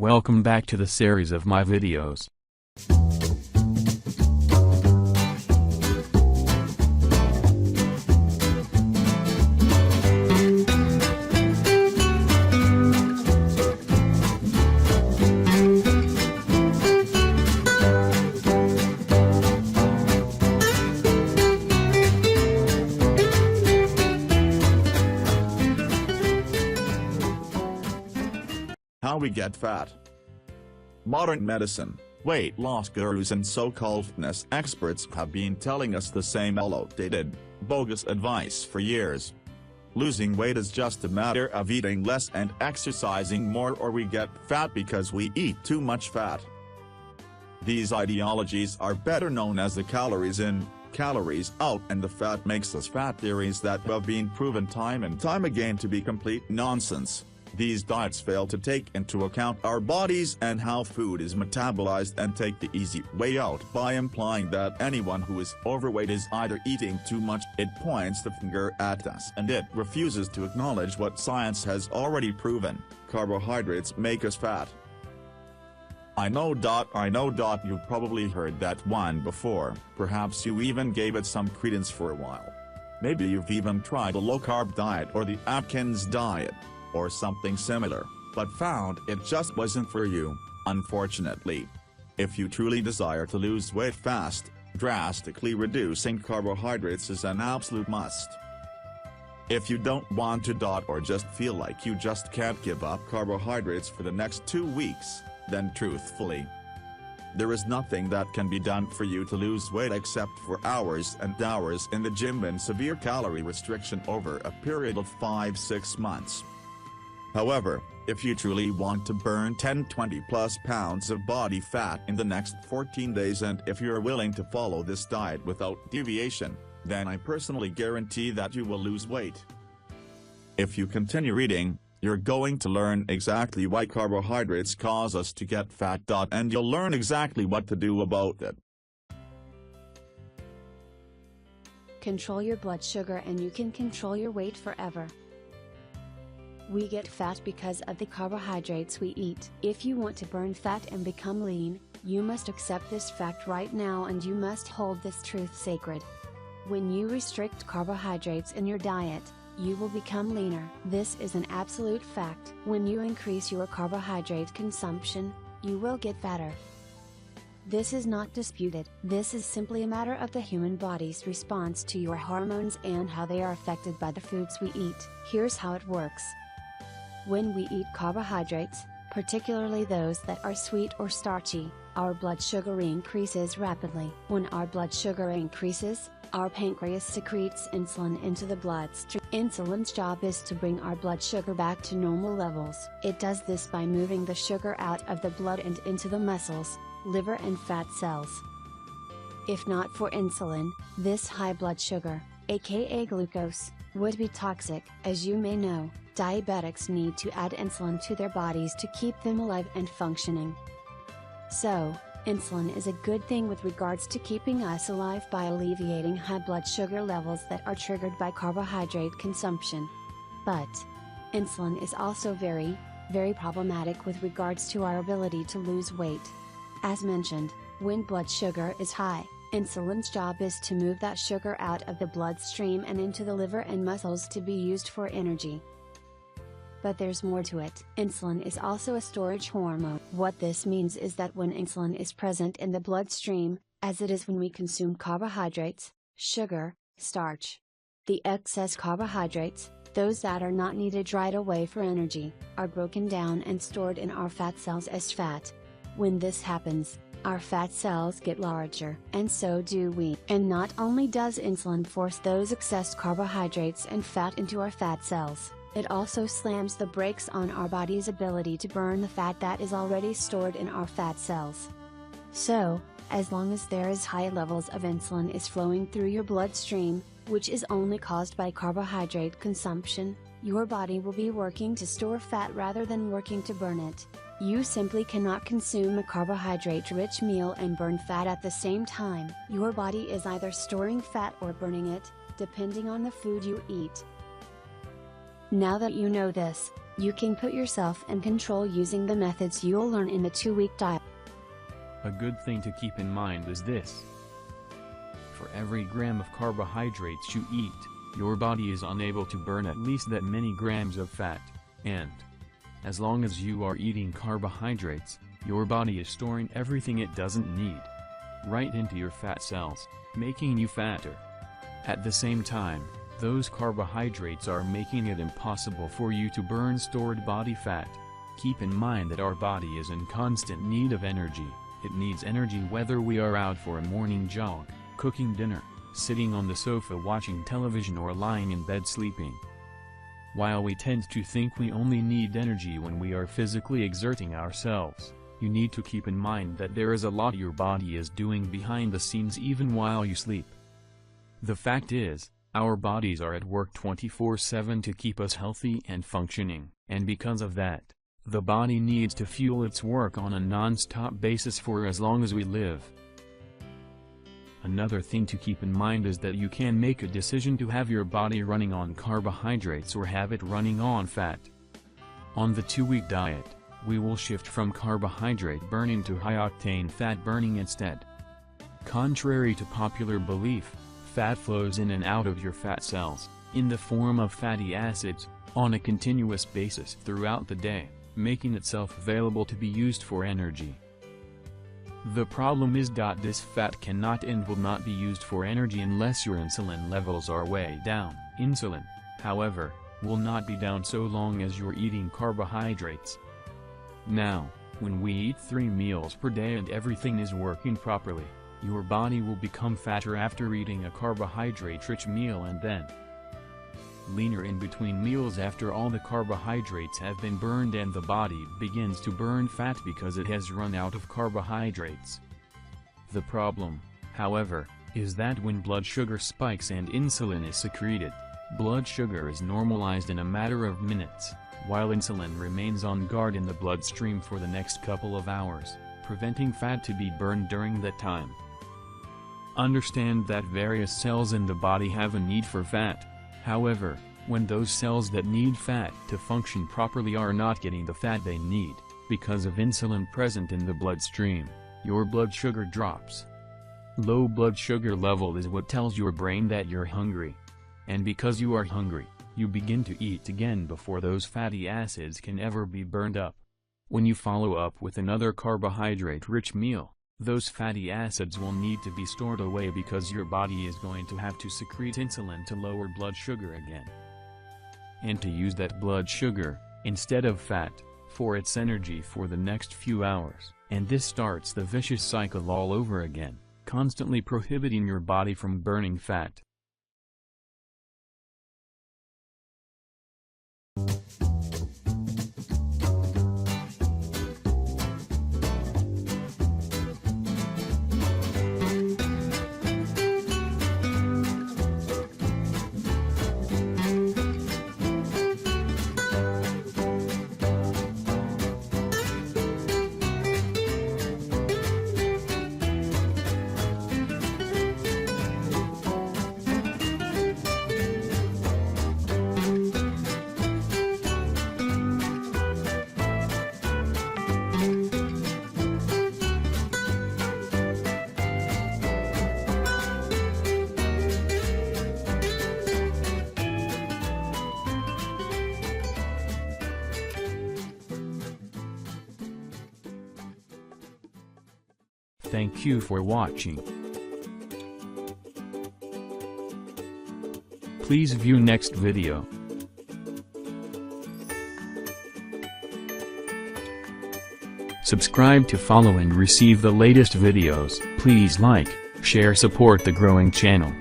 Welcome back to the series of my videos. How we get fat. Modern medicine, weight loss gurus and so-called fitness experts have been telling us the same outdated, bogus advice for years. Losing weight is just a matter of eating less and exercising more, or we get fat because we eat too much fat. These ideologies are better known as the calories in, calories out and the fat makes us fat theories that have been proven time and time again to be complete nonsense. These diets fail to take into account our bodies and how food is metabolized, and take the easy way out by implying that anyone who is overweight is either eating too much. It points the finger at us, and it refuses to acknowledge what science has already proven: carbohydrates make us fat. I know. You've probably heard that one before, perhaps you even gave it some credence for a while. Maybe you've even tried a low-carb diet or the Atkins diet, or something similar, but found it just wasn't for you, unfortunately. If you truly desire to lose weight fast, drastically reducing carbohydrates is an absolute must. If you don't want to or just feel like you just can't give up carbohydrates for the next 2 weeks, then truthfully, there is nothing that can be done for you to lose weight except for hours and hours in the gym and severe calorie restriction over a period of 5-6 months. However, if you truly want to burn 10-20+ pounds of body fat in the next 14 days, and if you're willing to follow this diet without deviation, then I personally guarantee that you will lose weight. If you continue reading, you're going to learn exactly why carbohydrates cause us to get fat, and you'll learn exactly what to do about it. Control your blood sugar and you can control your weight forever. We get fat because of the carbohydrates we eat. If you want to burn fat and become lean, you must accept this fact right now, and you must hold this truth sacred. When you restrict carbohydrates in your diet, you will become leaner. This is an absolute fact. When you increase your carbohydrate consumption, you will get fatter. This is not disputed. This is simply a matter of the human body's response to your hormones and how they are affected by the foods we eat. Here's how it works. When we eat carbohydrates, particularly those that are sweet or starchy, our blood sugar increases rapidly. When our blood sugar increases, our pancreas secretes insulin into the bloodstream. Insulin's job is to bring our blood sugar back to normal levels. It does this by moving the sugar out of the blood and into the muscles, liver and fat cells. If not for insulin, this high blood sugar, aka glucose, would be toxic. As you may know, diabetics need to add insulin to their bodies to keep them alive and functioning. So, insulin is a good thing with regards to keeping us alive by alleviating high blood sugar levels that are triggered by carbohydrate consumption. But, insulin is also very, very problematic with regards to our ability to lose weight. As mentioned, when blood sugar is high, insulin's job is to move that sugar out of the bloodstream and into the liver and muscles to be used for energy. But there's more to it. Insulin is also a storage hormone. What this means is that when insulin is present in the bloodstream, as it is when we consume carbohydrates, sugar, starch, the excess carbohydrates, those that are not needed right away for energy, are broken down and stored in our fat cells as fat. When this happens, our fat cells get larger, and so do we. And not only does insulin force those excess carbohydrates and fat into our fat cells, it also slams the brakes on our body's ability to burn the fat that is already stored in our fat cells. So, as long as there is high levels of insulin is flowing through your bloodstream, which is only caused by carbohydrate consumption, your body will be working to store fat rather than working to burn it. You simply cannot consume a carbohydrate-rich meal and burn fat at the same time. Your body is either storing fat or burning it, depending on the food you eat. Now that you know this, You can put yourself in control using the methods you'll learn in the 2-week diet. A good thing to keep in mind is this. For every gram of carbohydrates you eat, your body is unable to burn at least that many grams of fat, and as long as you are eating carbohydrates, your body is storing everything it doesn't need right into your fat cells, making you fatter. At the same time, those carbohydrates are making it impossible for you to burn stored body fat. Keep in mind that our body is in constant need of energy. It needs energy whether we are out for a morning jog, cooking dinner, sitting on the sofa watching television, or lying in bed sleeping. While we tend to think we only need energy when we are physically exerting ourselves, you need to keep in mind that there is a lot your body is doing behind the scenes even while you sleep. The fact is, our bodies are at work 24/7 to keep us healthy and functioning, and because of that, the body needs to fuel its work on a non-stop basis for as long as we live. Another thing to keep in mind is that you can make a decision to have your body running on carbohydrates or have it running on fat. On the 2-week diet, we will shift from carbohydrate burning to high-octane fat burning instead. Contrary to popular belief, fat flows in and out of your fat cells, in the form of fatty acids, on a continuous basis throughout the day, making itself available to be used for energy. The problem is that this fat cannot and will not be used for energy unless your insulin levels are way down. Insulin, however, will not be down so long as you're eating carbohydrates. Now, when we eat 3 meals per day and everything is working properly, your body will become fatter after eating a carbohydrate-rich meal and then leaner in between meals after all the carbohydrates have been burned, and the body begins to burn fat because it has run out of carbohydrates. The problem, however, is that when blood sugar spikes and insulin is secreted, blood sugar is normalized in a matter of minutes, while insulin remains on guard in the bloodstream for the next couple of hours, preventing fat to be burned during that time. Understand that various cells in the body have a need for fat. However, when those cells that need fat to function properly are not getting the fat they need, because of insulin present in the bloodstream, your blood sugar drops. Low blood sugar level is what tells your brain that you're hungry. And because you are hungry, you begin to eat again before those fatty acids can ever be burned up. When you follow up with another carbohydrate-rich meal, those fatty acids will need to be stored away because your body is going to have to secrete insulin to lower blood sugar again. And to use that blood sugar, instead of fat, for its energy for the next few hours. And this starts the vicious cycle all over again, constantly prohibiting your body from burning fat. Thank you for watching. Please view next video. Subscribe to follow and receive the latest videos. Please like, share, support the growing channel.